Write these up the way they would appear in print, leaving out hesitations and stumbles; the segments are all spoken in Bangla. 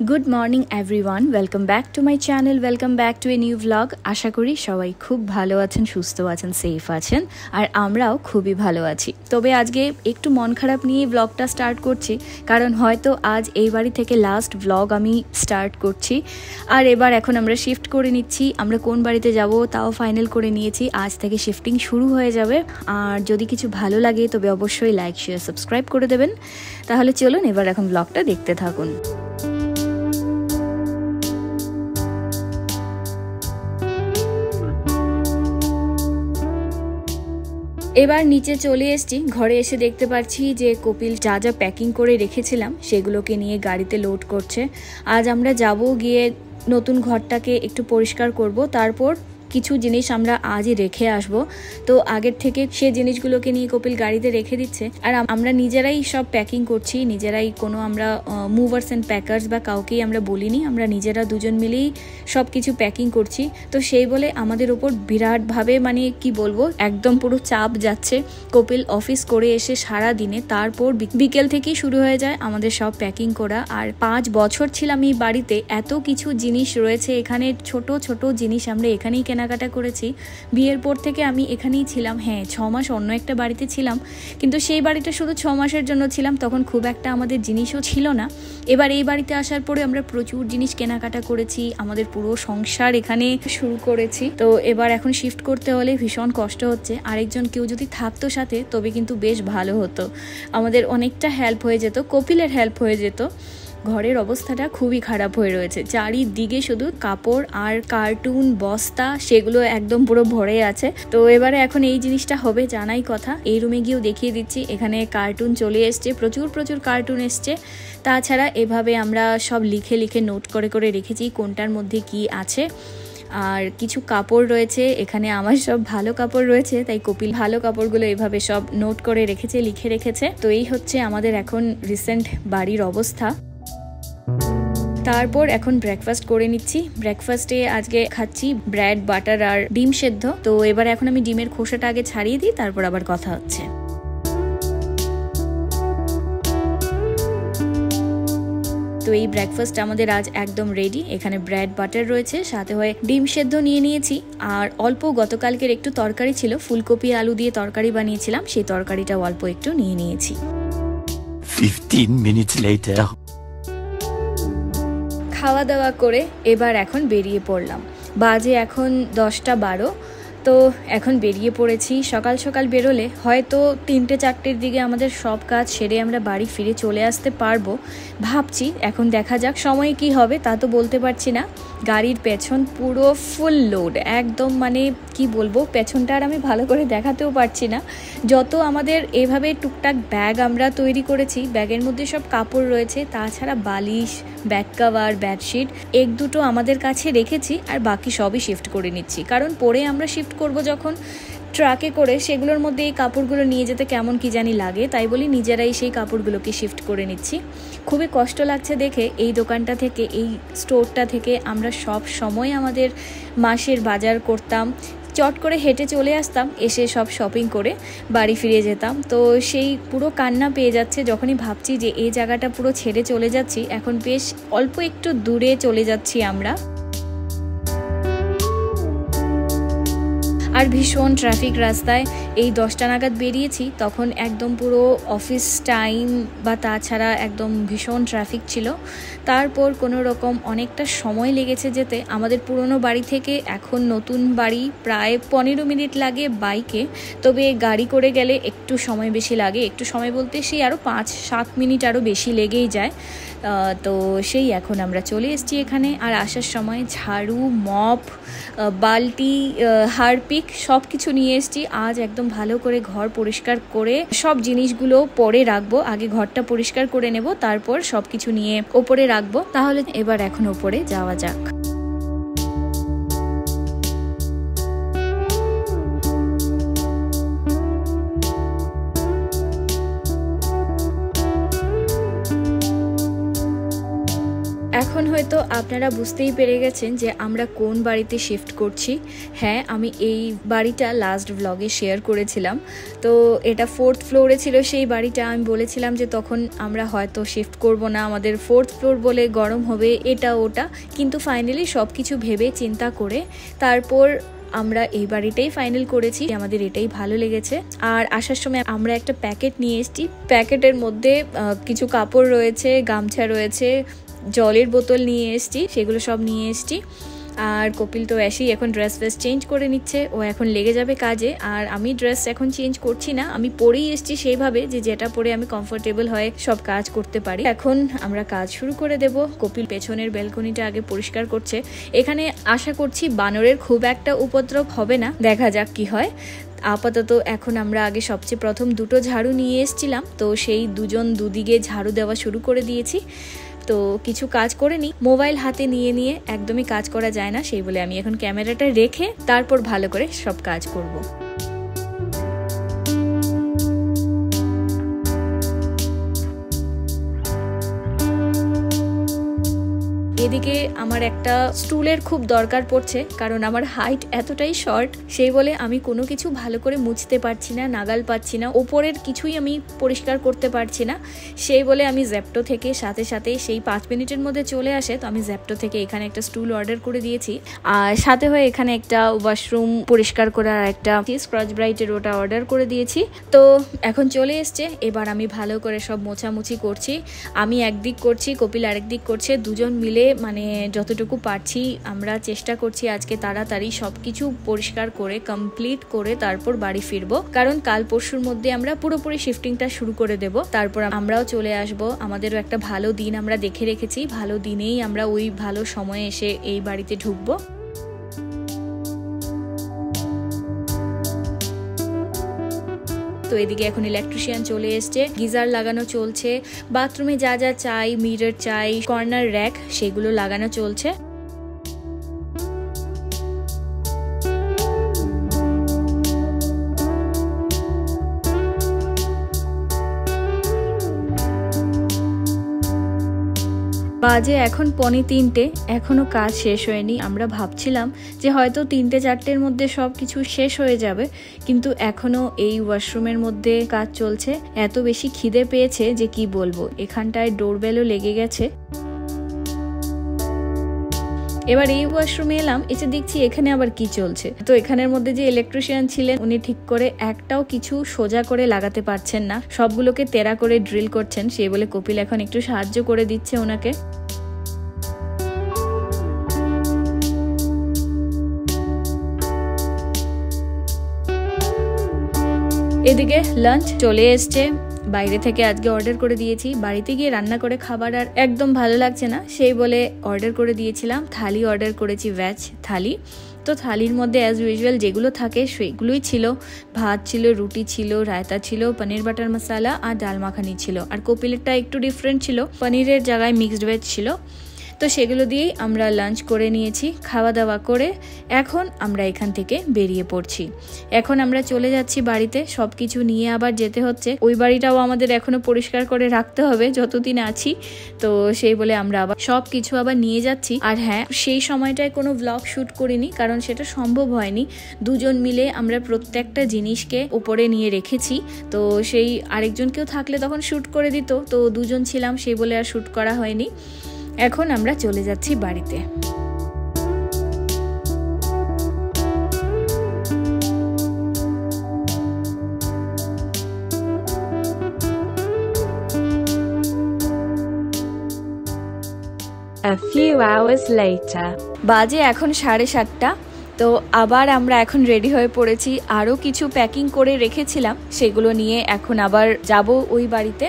Good morning everyone, welcome back to my channel, welcome back to a new vlog. আশা করি সবাই খুব ভালো আছেন, সুস্থ আছেন, সেফ আছেন, আর আমরাও খুবই ভালো আছি। তবে আজকে একটু মন খারাপ নিয়ে ভ্লগটা স্টার্ট করছি, কারণ হয়তো আজ এই বাড়ি থেকে লাস্ট ভ্লগ আমি স্টার্ট করছি। আর এবার এখন আমরা শিফট করে নিচ্ছি। আমরা কোন বাড়িতে যাব তাও ফাইনাল করে নিয়েছি। আজ থেকে শিফটিং শুরু হয়ে যাবে। আর যদি কিছু ভালো লাগে তবে অবশ্যই লাইক, শেয়ার, সাবস্ক্রাইব করে দেবেন। তাহলে চলুন এবার এখন ভ্লগটা দেখতে থাকুন। এবার নিচে চলে এসেছি। ঘরে এসে দেখতে পাচ্ছি যে কপিল যা যা প্যাকিং করে রেখেছিলাম সেগুলোকে নিয়ে গাড়িতে লোড করছে। আজ আমরা যাব, গিয়ে নতুন ঘরটাকে একটু পরিষ্কার করব, তারপর কিছু জিনিস আমরা আজই রেখে আসব। তো আগের থেকে সে জিনিসগুলোকে নিয়ে কপিল গাড়িতে রেখে দিচ্ছে, আর আমরা নিজেরাই সব প্যাকিং করছি নিজেরাই। কোনো আমরা মুভার্স অ্যান্ড প্যাকার্স বা কাউকেই আমরা বলিনি, আমরা নিজেরা দুজন মিলেই সব কিছু প্যাকিং করছি। তো সেই বলে আমাদের ওপর বিরাটভাবে মানে কি বলবো, একদম পুরো চাপ যাচ্ছে। কপিল অফিস করে এসে সারা দিনে, তারপর বিকেল থেকেই শুরু হয়ে যায় আমাদের সব প্যাকিং করা। আর 5 বছর ছিলাম এই বাড়িতে, এত কিছু জিনিস রয়েছে এখানে, ছোট ছোট জিনিস আমরা এখানেই কেনাকাটা করেছি। বিয়ের পর থেকে আমি এখানেই ছিলাম। হ্যাঁ, 6 মাস অন্য একটা বাড়িতে ছিলাম, কিন্তু সেই বাড়িটা শুধু 6 মাসের জন্য ছিলাম, তখন খুব একটা আমাদের জিনিসও ছিল না। এবার এই বাড়িতে আসার পরে আমরা প্রচুর জিনিস কেনাকাটা করেছি, আমাদের পুরো সংসার এখানে শুরু করেছি। তো এবার এখন শিফট করতে হলে ভীষণ কষ্ট হচ্ছে। আরেকজন কেউ যদি থাকতো সাথে তবে কিন্তু বেশ ভালো হতো, আমাদের অনেকটা হেল্প হয়ে যেত, কপিলের হেল্প হয়ে যেত। ঘরের অবস্থাটা খুবই খারাপ হয়ে রয়েছে, চারিদিকে শুধু কাপড় আর কার্টুন বস্তা, সেগুলো একদম পুরো ভরে আছে। তো এবারে এখন এই জিনিসটা হবে জানাই কথা। এই রুমে গিয়েও দেখিয়ে দিচ্ছি, এখানে কার্টুন চলে এসছে, প্রচুর প্রচুর কার্টুন এসছে। তাছাড়া এভাবে আমরা সব লিখে লিখে নোট করে করে রেখেছি কোনটার মধ্যে কি আছে। আর কিছু কাপড় রয়েছে এখানে, আমার সব ভালো কাপড় রয়েছে, তাই কপিল ভালো কাপড়গুলো এভাবে সব নোট করে রেখেছে, লিখে রেখেছে। তো এই হচ্ছে আমাদের এখন রিসেন্ট বাড়ির অবস্থা। তারপর এখন ব্রেকফাস্ট করে নিচ্ছি। ব্রেকফাস্টে আজকে খাচ্ছি ব্রেড, বাটার আর ডিম সেদ্ধ। তো এবার এখন আমি ডিমের খোসাটা আগে ছাড়িয়ে দিই, তারপর আবার কথা হচ্ছে। তো এই ব্রেকফাস্ট আমাদের আজ একদম রেডি। এখানে ব্রেড, বাটার রয়েছে, সাথে হয়ে ডিম সেদ্ধ নিয়ে নিয়েছি। আর অল্প গতকালকের একটু তরকারি ছিল, ফুলকপি আলু দিয়ে তরকারি বানিয়েছিলাম, সেই তরকারিটা অল্প একটু নিয়ে নিয়েছি। 15 minutes later. খাওয়া দাওয়া করে এবার এখন বেরিয়ে পড়লাম। বাজে এখন 10টা 12। তো এখন বেরিয়ে পড়েছি। সকাল সকাল বেরোলে হয়তো 3টে-4টের দিকে আমাদের সব কাজ সেরে আমরা বাড়ি ফিরে চলে আসতে পারবো ভাবছি। এখন দেখা যাক সময় কি হবে, তা তো বলতে পারছি না। গাড়ির পেছন পুরো ফুল লোড, একদম মানে কি বলবো, পেছনটা আর আমি ভালো করে দেখাতেও পারছি না। যত আমাদের এভাবে টুকটাক ব্যাগ আমরা তৈরি করেছি, ব্যাগের মধ্যে সব কাপড় রয়েছে, তাছাড়া বালিশ, ব্যাক কভার, বেডশিট 1-2 আমাদের কাছে রেখেছি, আর বাকি সবই শিফট করে নিচ্ছি। কারণ পরে আমরা শিফট করব যখন ট্রাকে করে, সেগুলোর মধ্যে এই কাপড়গুলো নিয়ে যেতে কেমন কি জানি লাগে, তাই বলি নিজেরাই সেই কাপড়গুলোকে শিফট করে নিচ্ছি। খুবই কষ্ট লাগছে দেখে। এই দোকানটা থেকে, এই স্টোরটা থেকে আমরা সব সময় আমাদের মাসের বাজার করতাম, চট করে হেঁটে চলে আসতাম, এসে সব শপিং করে বাড়ি ফিরে যেতাম। তো সেই পুরো কান্না পেয়ে যাচ্ছে যখনই ভাবছি যে এই জায়গাটা পুরো ছেড়ে চলে যাচ্ছি। এখন বেশ অল্প একটু দূরে চলে যাচ্ছি আমরা। আর ভীষণ ট্রাফিক রাস্তায়। এই 10টা নাগাদ বেরিয়েছি, তখন একদম পুরো অফিস টাইম, বা তাছাড়া একদম ভীষণ ট্রাফিক ছিল। তারপর কোনো রকম অনেকটা সময় লেগেছে যেতে। আমাদের পুরনো বাড়ি থেকে এখন নতুন বাড়ি প্রায় 15 মিনিট লাগে বাইকে, তবে গাড়ি করে গেলে একটু সময় বেশি লাগে। একটু সময় বলতে সেই আরও 5-7 মিনিট আরও বেশি লেগেই যায়। তো সেই এখন আমরা চলে এসেছি এখানে। আর আসার সময় ঝাড়ু, মপ, বালতি, হারপিক সব কিছু নিয়ে এসেছি। আজ একদম ভালো করে ঘর পরিষ্কার করে সব জিনিসগুলো পরে রাখবো। আগে ঘরটা পরিষ্কার করে নেব, তারপর সব কিছু নিয়ে ওপরে রাখবো। তাহলে এবার এখন ওপরে যাওয়া যাক। এখন হয়তো আপনারা বুঝতেই পেরে গেছেন যে আমরা কোন বাড়িতে শিফট করছি। হ্যাঁ, আমি এই বাড়িটা লাস্ট ব্লগে শেয়ার করেছিলাম। তো এটা 4th ফ্লোরে ছিল সেই বাড়িটা। আমি বলেছিলাম যে তখন আমরা হয়তো শিফট করব না, আমাদের 4th ফ্লোর বলে গরম হবে এটা ওটা, কিন্তু ফাইনালি সব কিছু ভেবে চিন্তা করে তারপর আমরা এই বাড়িটাই ফাইনাল করেছি। আমাদের এটাই ভালো লেগেছে। আর আসার সময় আমরা একটা প্যাকেট নিয়ে এসেছি। প্যাকেটের মধ্যে কিছু কাপড় রয়েছে, গামছা রয়েছে, জলের বোতল নিয়ে এসেছি, সেগুলো সব নিয়ে এসেছি। আর কপিল তো এসেই এখন ড্রেস চেঞ্জ করে নিচ্ছে, ও এখন লেগে যাবে কাজে। আর আমি ড্রেস এখন চেঞ্জ করছি না, আমি পরেই এসেছি সেইভাবে যে যেটা পরে আমি কমফোর্টেবল হয়ে সব কাজ করতে পারি। এখন আমরা কাজ শুরু করে দেব। কপিল পেছনের ব্যালকনিটা আগে পরিষ্কার করছে। এখানে আশা করছি বানরের খুব একটা উপদ্রব হবে না, দেখা যাক কি হয়। আপাতত এখন আমরা আগে সবচেয়ে প্রথম দুটো ঝাড়ু নিয়ে এসেছিলাম, তো সেই দুজন দুদিকে ঝাড়ু দেওয়া শুরু করে দিয়েছি। তো কিছু কাজ করে নিই, মোবাইল হাতে নিয়ে নিয়ে একদমই কাজ করা যায় না, সেই বলে আমি এখন ক্যামেরাটা রেখে তারপর ভালো করে সব কাজ করব। এদিকে আমার একটা স্টুলের খুব দরকার পড়ছে, কারণ আমার হাইট এতটাই শর্ট, সেই বলে আমি কোনো কিছু ভালো করে মুছতে পারছি না, নাগাল পাচ্ছি না, ওপরের কিছুই আমি পরিষ্কার করতে পারছি না। সেই বলে আমি জ্যাপটো থেকে সাথে সাথে সেই 5 মিনিটের মধ্যে চলে আসে, তো আমি জ্যাপটো থেকে এখানে একটা স্টুল অর্ডার করে দিয়েছি। আর সাথে হয়ে এখানে একটা ওয়াশরুম পরিষ্কার করার একটা স্ক্রচ ব্রাইটের ওটা অর্ডার করে দিয়েছি। তো এখন চলে এসছে, এবার আমি ভালো করে সব মোছামুছি করছি। আমি একদিক করছি, কপিল আরেক দিক করছে, দুজন মিলে মানে যতটুকু পারছি আমরা চেষ্টা করছি আজকে তাড়াতাড়ি সবকিছু পরিষ্কার করে কমপ্লিট করে তারপর বাড়ি ফিরবো, কারণ কাল পরশুর মধ্যে আমরা পুরোপুরি শিফটিংটা শুরু করে দেব। তারপর আমরাও চলে আসব। আমাদেরও একটা ভালো দিন আমরা দেখে রেখেছি, ভালো দিনেই আমরা ওই ভালো সময়ে এসে এই বাড়িতে ঢুকবো। তো এদিকে এখন ইলেকট্রিশিয়ান চলে এসছে, গিজার লাগানো চলছে, বাথরুমে যা যা চাই, মিরর চাই, কর্নার র্যাক, সেগুলো লাগানো চলছে। বাজে এখন 2:45, এখনো কাজ শেষ হয়নি। আমরা ভাবছিলাম যে হয়তো 3-4টের মধ্যে সব কিছু শেষ হয়ে যাবে, কিন্তু এখনো এই ওয়াশরুমের মধ্যে কাজ চলছে। এত বেশি খিদে পেয়েছে যে কি বলবো। এখানটায় ডোরবেলও লেগে গেছে। এবার এই ওয়াশরুমে এলাম, এসে দেখছি এখানে আবার কি চলছে। তো এখানের মধ্যে যে ইলেকট্রিশিয়ান ছিলেন উনি ঠিক করে একটাও কিছু সোজা করে লাগাতে পারছেন না, সবগুলোকে তেরা করে ড্রিল করছেন। সেই বলে কপিল এখন একটু সাহায্য করে দিচ্ছে ওনাকে। এদিকে লাঞ্চ চলে এসছে, বাইরে থেকে আজকে অর্ডার করে দিয়েছি। বাড়িতে গিয়ে রান্না করে খাবার আর একদম ভালো লাগছে না, সেই বলে অর্ডার করে দিয়েছিলাম। থালি অর্ডার করেছি, ভেজ থালি। তো থালির মধ্যে অ্যাজ ইউজুয়াল যেগুলো থাকে সেগুলোই ছিল। ভাত ছিল, রুটি ছিল, রায়তা ছিল, পনির বাটার মশালা আর ডাল মাখানি ছিল। আর কপিলেরটা একটু ডিফারেন্ট ছিল, পনিরের জায়গায় মিক্সড ভেজ ছিল। তো সেগুলো দিয়েই আমরা লাঞ্চ করে নিয়েছি। খাওয়া দাওয়া করে এখন আমরা এখান থেকে বেরিয়ে পড়ছি। এখন আমরা চলে যাচ্ছি বাড়িতে, সব কিছু নিয়ে আবার যেতে হচ্ছে। ওই বাড়িটাও আমাদের এখনো পরিষ্কার করে রাখতে হবে যতদিন আছি। তো সেই বলে আমরা আবার সব কিছু আবার নিয়ে যাচ্ছি। আর হ্যাঁ, সেই সময়টায় কোনো ব্লগ শ্যুট করিনি, কারণ সেটা সম্ভব হয়নি। দুজন মিলে আমরা প্রত্যেকটা জিনিসকে উপরে নিয়ে রেখেছি। তো সেই আরেকজনকেও থাকলে তখন শ্যুট করে দিত, তো দুজন ছিলাম সেই বলে আর শ্যুট করা হয়নি। এখন আমরা চলে যাচ্ছি বাড়িতে। A few hours later. বাজে এখন 7:30। তো আবার আমরা এখন রেডি হয়ে পড়েছি। আরও কিছু প্যাকিং করে রেখেছিলাম, সেগুলো নিয়ে এখন আবার যাব ওই বাড়িতে।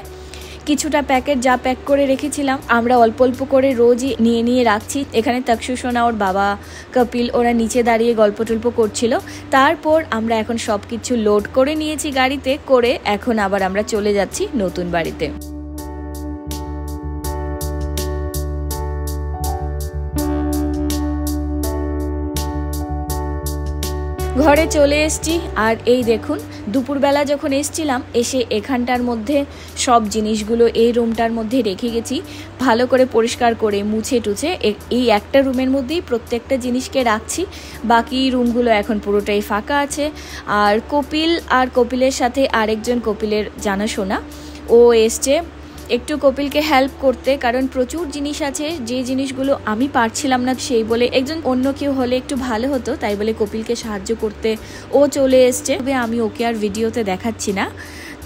কিছুটা প্যাকেট যা প্যাক করে রেখেছিলাম আমরা অল্প অল্প করে রোজই নিয়ে নিয়ে রাখছি। এখানে তক্ষু সোনা, ওর বাবা, কপিল ওরা নিচে দাঁড়িয়ে গল্প টল্প করছিল। তারপর আমরা এখন সব কিছু লোড করে নিয়েছি গাড়িতে করে, এখন আবার আমরা চলে যাচ্ছি নতুন বাড়িতে। ঘরে চলে এসেছি আর এই দেখুন দুপুরবেলা যখন এসেছিলাম এসে এখানটার মধ্যে সব জিনিসগুলো এই রুমটার মধ্যে রেখে গেছি ভালো করে পরিষ্কার করে মুছে টুছে এই একটা রুমের মধ্যেই প্রত্যেকটা জিনিসকে রাখছি বাকি রুমগুলো এখন পুরোটাই ফাঁকা আছে আর কপিলের সাথে আরেকজন কপিলের জানাশোনা ও এসছে একটু কপিলকে হেল্প করতে কারণ প্রচুর জিনিস আছে যে জিনিসগুলো আমি পারছিলাম না সেই বলে একজন অন্য কেউ হলে একটু ভালো হতো তাই বলে কপিলকে সাহায্য করতে ও চলে এসছে তবে আমি ওকে আর ভিডিওতে দেখাচ্ছি না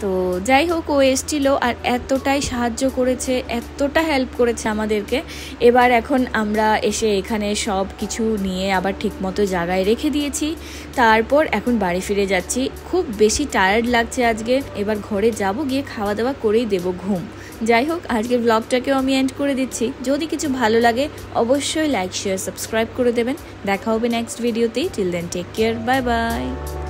তো যাই হোক ও এসছিল আর এতটাই সাহায্য করেছে এতটা হেল্প করেছে আমাদেরকে এবার এখন আমরা এসে এখানে সব কিছু নিয়ে আবার ঠিকমতো জায়গায় রেখে দিয়েছি তারপর এখন বাড়ি ফিরে যাচ্ছি খুব বেশি টায়ার্ড লাগছে আজকে এবার ঘরে যাব গিয়ে খাওয়া দাওয়া করেই দেব ঘুম যাই হোক আজকের ব্লগটাকেও আমি এন্ড করে দিচ্ছি যদি কিছু ভালো লাগে অবশ্যই লাইক শেয়ার সাবস্ক্রাইব করে দেবেন দেখা হবে নেক্সট ভিডিওতেই till then take care bye by